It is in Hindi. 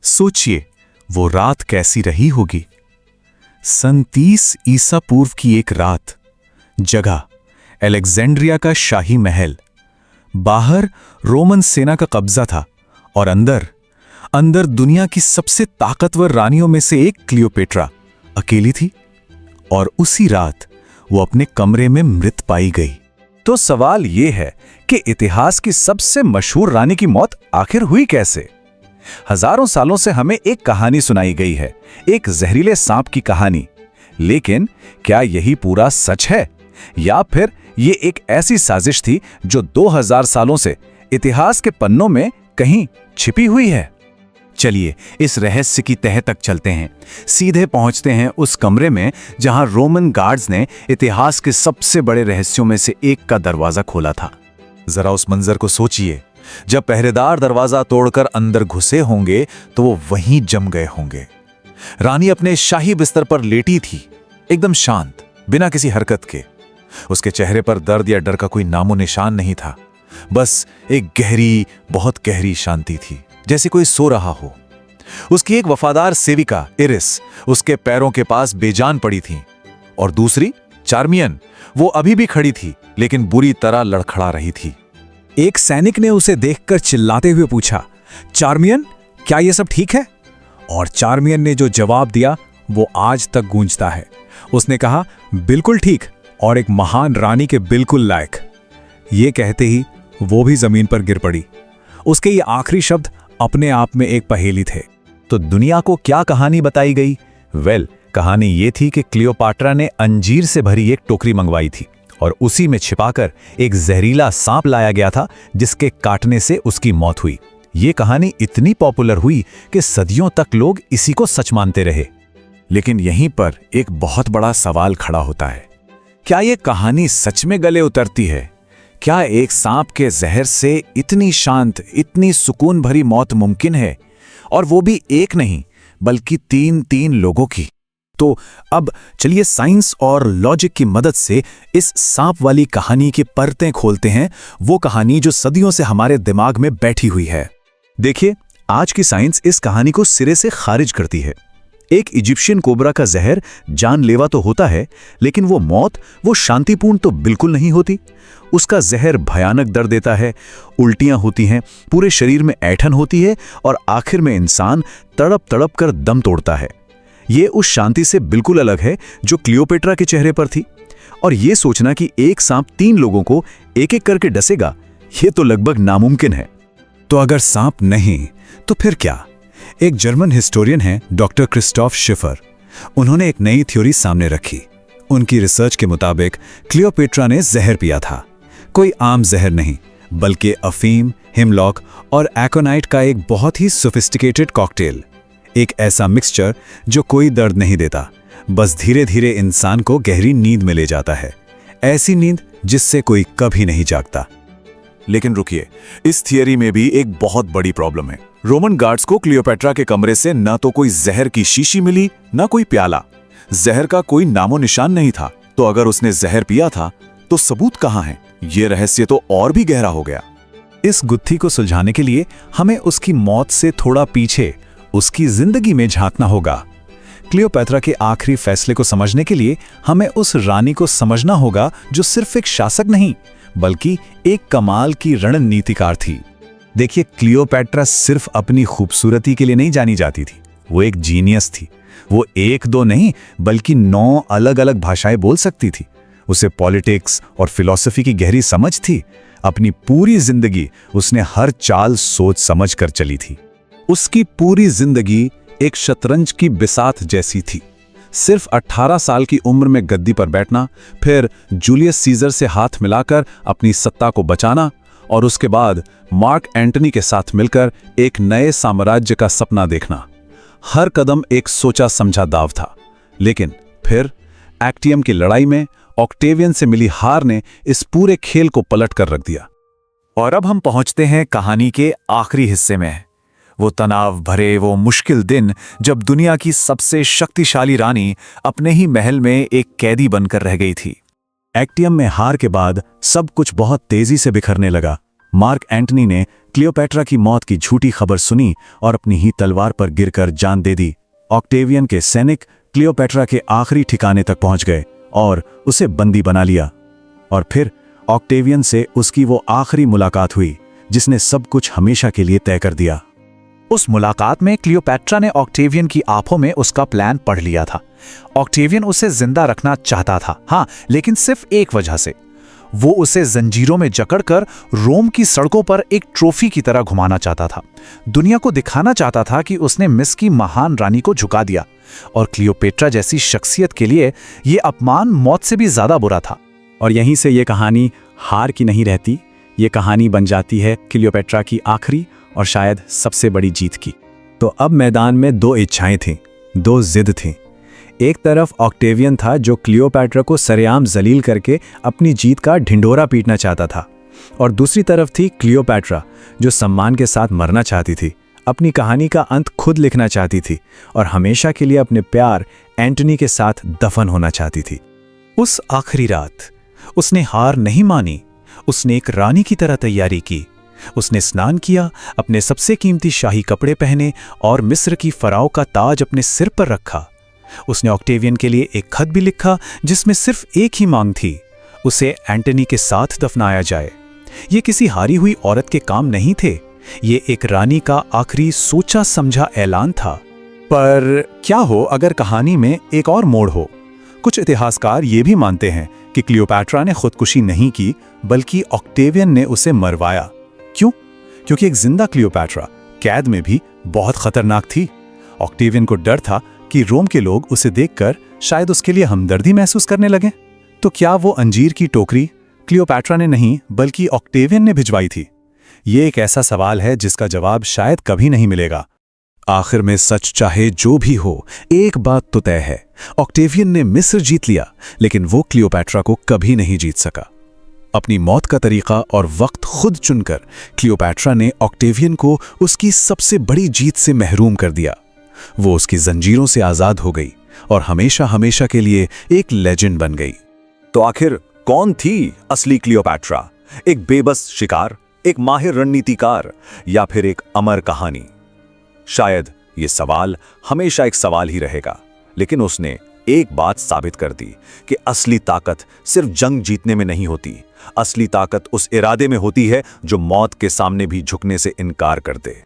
सोचिए वो रात कैसी रही होगी। सन 30 ईसा पूर्व की एक रात। जगह अलेक्जेंड्रिया का शाही महल। बाहर रोमन सेना का कब्जा था और अंदर दुनिया की सबसे ताकतवर रानियों में से एक क्लियोपेट्रा अकेली थी। और उसी रात वो अपने कमरे में मृत पाई गई। तो सवाल ये है कि इतिहास की सबसे मशहूर रानी की मौत आखिर हुई कैसे? हजारों सालों से हमें एक कहानी सुनाई गई है, एक जहरीले सांप की कहानी। लेकिन क्या यही पूरा सच है, या फिर ये एक ऐसी साजिश थी जो 2000 सालों से इतिहास के पन्नों में कहीं छिपी हुई है? चलिए इस रहस्य की तह तक चलते हैं। सीधे पहुंचते हैं उस कमरे में जहां रोमन गार्ड्स ने इतिहास के सबसे बड़े रहस्यों में से एक का दरवाजा खोला था। जरा उस मंजर को सोचिए। जब पहरेदार दरवाजा तोड़कर अंदर घुसे होंगे तो वो वहीं जम गए होंगे। रानी अपने शाही बिस्तर पर लेटी थी, एकदम शांत, बिना किसी हरकत के। उसके चेहरे पर दर्द या डर का कोई नामो निशान नहीं था। बस एक गहरी, बहुत गहरी शांति थी, जैसे कोई सो रहा हो। उसकी एक वफादार सेविका इरिस उसके पैरों के पास बेजान पड़ी थी, और दूसरी चार्मियन, वो अभी भी खड़ी थी लेकिन बुरी तरह लड़खड़ा रही थी। एक सैनिक ने उसे देखकर चिल्लाते हुए पूछा, चार्मियन, क्या यह सब ठीक है? और चार्मियन ने जो जवाब दिया वो आज तक गूंजता है। उसने कहा, बिल्कुल ठीक, और एक महान रानी के बिल्कुल लायक। ये कहते ही वो भी जमीन पर गिर पड़ी। उसके ये आखिरी शब्द अपने आप में एक पहेली थे। तो दुनिया को क्या कहानी बताई गई? कहानी ये थी कि क्लियोपाट्रा ने अंजीर से भरी एक टोकरी मंगवाई थी और उसी में छिपाकर एक जहरीला सांप लाया गया था, जिसके काटने से उसकी मौत हुई। ये कहानी इतनी पॉपुलर हुई कि सदियों तक लोग इसी को सच मानते रहे। लेकिन यहीं पर एक बहुत बड़ा सवाल खड़ा होता है। क्या यह कहानी सच में गले उतरती है? क्या एक सांप के जहर से इतनी शांत, इतनी सुकून भरी मौत मुमकिन है? और वो भी एक नहीं बल्कि तीन लोगों की। तो अब चलिए साइंस और लॉजिक की मदद से इस सांप वाली कहानी की परतें खोलते हैं, वो कहानी जो सदियों से हमारे दिमाग में बैठी हुई है। देखिए, आज की साइंस इस कहानी को सिरे से खारिज करती है। एक इजिप्शियन कोबरा का जहर जानलेवा तो होता है, लेकिन वो मौत, वो शांतिपूर्ण तो बिल्कुल नहीं होती। उसका जहर भयानक दर्द देता है, उल्टियां होती हैं, पूरे शरीर में ऐंठन होती है और आखिर में इंसान तड़प तड़प कर दम तोड़ता है। ये उस शांति से बिल्कुल अलग है जो क्लियोपेट्रा के चेहरे पर थी। और ये सोचना कि एक सांप 3 लोगों को एक एक करके डसेगा, ये तो लगभग नामुमकिन है। तो अगर सांप नहीं तो फिर क्या? एक जर्मन हिस्टोरियन हैं डॉक्टर क्रिस्टोफ शिफर। उन्होंने एक नई थ्योरी सामने रखी। उनकी रिसर्च के मुताबिक क्लियोपेट्रा ने जहर पिया था। कोई आम जहर नहीं, बल्कि अफीम, हिमलॉक और एकोनाइट का एक बहुत ही सोफिस्टिकेटेड कॉकटेल। एक ऐसा मिक्सचर जो कोई दर्द नहीं देता, बस धीरे धीरे इंसान को गहरी नींद में ले जाता है। ऐसी नींद जिससे कोई कभी नहीं जागता। लेकिन रुकिए, इस थियरी में भी एक बहुत बड़ी प्रॉब्लम है। रोमन गार्ड्स को क्लियोपेट्रा के कमरे से न तो कोई जहर की शीशी मिली, न कोई प्याला। जहर का कोई नामो निशान नहीं था। तो अगर उसने जहर पिया था तो सबूत कहां है? ये रहस्य तो और भी गहरा हो गया। इस गुत्थी को सुलझाने के लिए हमें उसकी मौत से थोड़ा पीछे उसकी जिंदगी में झांकना होगा। क्लियोपेट्रा के आखिरी फैसले को समझने के लिए हमें उस रानी को समझना होगा जो सिर्फ एक शासक नहीं, बल्कि एक कमाल की रणनीतिकार थी। देखिए, क्लियोपेट्रा सिर्फ अपनी खूबसूरती के लिए नहीं जानी जाती थी, वो एक जीनियस थी। वो 1-2 नहीं बल्कि 9 अलग अलग भाषाएं बोल सकती थी। उसे पॉलिटिक्स और फिलॉसफी की गहरी समझ थी। अपनी पूरी जिंदगी उसने हर चाल सोच समझ कर चली थी। उसकी पूरी जिंदगी एक शतरंज की बिसात जैसी थी। सिर्फ 18 साल की उम्र में गद्दी पर बैठना, फिर जूलियस सीजर से हाथ मिलाकर अपनी सत्ता को बचाना, और उसके बाद मार्क एंटनी के साथ मिलकर एक नए साम्राज्य का सपना देखना। हर कदम एक सोचा समझा दाव था। लेकिन फिर एक्टियम की लड़ाई में ऑक्टेवियन से मिली हार ने इस पूरे खेल को पलट कर रख दिया। और अब हम पहुंचते हैं कहानी के आखिरी हिस्से में। वो तनाव भरे, वो मुश्किल दिन जब दुनिया की सबसे शक्तिशाली रानी अपने ही महल में एक कैदी बनकर रह गई थी। एक्टियम में हार के बाद सब कुछ बहुत तेजी से बिखरने लगा। मार्क एंटनी ने क्लियोपैट्रा की मौत की झूठी खबर सुनी और अपनी ही तलवार पर गिरकर जान दे दी। ऑक्टेवियन के सैनिक क्लियोपैट्रा के आखिरी ठिकाने तक पहुंच गए और उसे बंदी बना लिया। और फिर ऑक्टेवियन से उसकी वो आखिरी मुलाकात हुई जिसने सब कुछ हमेशा के लिए तय कर दिया। उस मुलाकात में क्लियोपैट्रा ने ऑक्टेवियन की आंखों में उसका प्लान पढ़ लिया था। ऑक्टेवियन उसे जिंदा रखना चाहता था, हाँ, लेकिन सिर्फ एक वजह से। वो उसे जंजीरों में जकड़कर रोम की सड़कों पर एक ट्रॉफी की तरह घुमाना चाहता था। दुनिया को दिखाना चाहता था कि उसने मिस्र की महान रानी को झुका दिया। और क्लियोपैट्रा जैसी शख्सियत के लिए यह अपमान मौत से भी ज्यादा बुरा था। और यहीं से ये कहानी हार की नहीं रहती, ये कहानी बन जाती है क्लियोपैट्रा की आखिरी और शायद सबसे बड़ी जीत की। तो अब मैदान में दो इच्छाएं थीं, दो जिद थीं। एक तरफ ऑक्टेवियन था जो क्लियोपैट्रा को सरेआम जलील करके अपनी जीत का ढिंढोरा पीटना चाहता था, और दूसरी तरफ थी क्लियोपैट्रा जो सम्मान के साथ मरना चाहती थी, अपनी कहानी का अंत खुद लिखना चाहती थी और हमेशा के लिए अपने प्यार एंटनी के साथ दफन होना चाहती थी। उस आखिरी रात उसने हार नहीं मानी। उसने एक रानी की तरह तैयारी की। उसने स्नान किया, अपने सबसे कीमती शाही कपड़े पहने और मिस्र की फराओ का ताज अपने सिर पर रखा। उसने ऑक्टेवियन के लिए एक खत भी लिखा जिसमें सिर्फ एक ही मांग थी, उसे एंटनी के साथ दफनाया जाए। ये किसी हारी हुई औरत के काम नहीं थे, ये एक रानी का आखिरी सोचा समझा ऐलान था। पर क्या हो अगर कहानी में एक और मोड़ हो? कुछ इतिहासकार ये भी मानते हैं कि क्लियोपैट्रा ने खुदकुशी नहीं की, बल्कि ऑक्टेवियन ने उसे मरवाया। क्यों? क्योंकि एक जिंदा क्लियोपैट्रा कैद में भी बहुत खतरनाक थी। ऑक्टेवियन को डर था कि रोम के लोग उसे देखकर शायद उसके लिए हमदर्दी महसूस करने लगे। तो क्या वो अंजीर की टोकरी क्लियोपैट्रा ने नहीं बल्कि ऑक्टेवियन ने भिजवाई थी? ये एक ऐसा सवाल है जिसका जवाब शायद कभी नहीं मिलेगा। आखिर में सच चाहे जो भी हो, एक बात तो तय है, ऑक्टेवियन ने मिस्र जीत लिया, लेकिन वो क्लियोपैट्रा को कभी नहीं जीत सका। अपनी मौत का तरीका और वक्त खुद चुनकर क्लियोपैट्रा ने ऑक्टेवियन को उसकी सबसे बड़ी जीत से महरूम कर दिया। वो उसकी जंजीरों से आजाद हो गई और हमेशा हमेशा के लिए एक लेजेंड बन गई। तो आखिर कौन थी असली क्लियोपैट्रा? एक बेबस शिकार, एक माहिर रणनीतिकार, या फिर एक अमर कहानी? शायद ये सवाल हमेशा एक सवाल ही रहेगा, लेकिन उसने एक बात साबित कर दी कि असली ताकत सिर्फ जंग जीतने में नहीं होती। असली ताकत उस इरादे में होती है जो मौत के सामने भी झुकने से इनकार कर दे।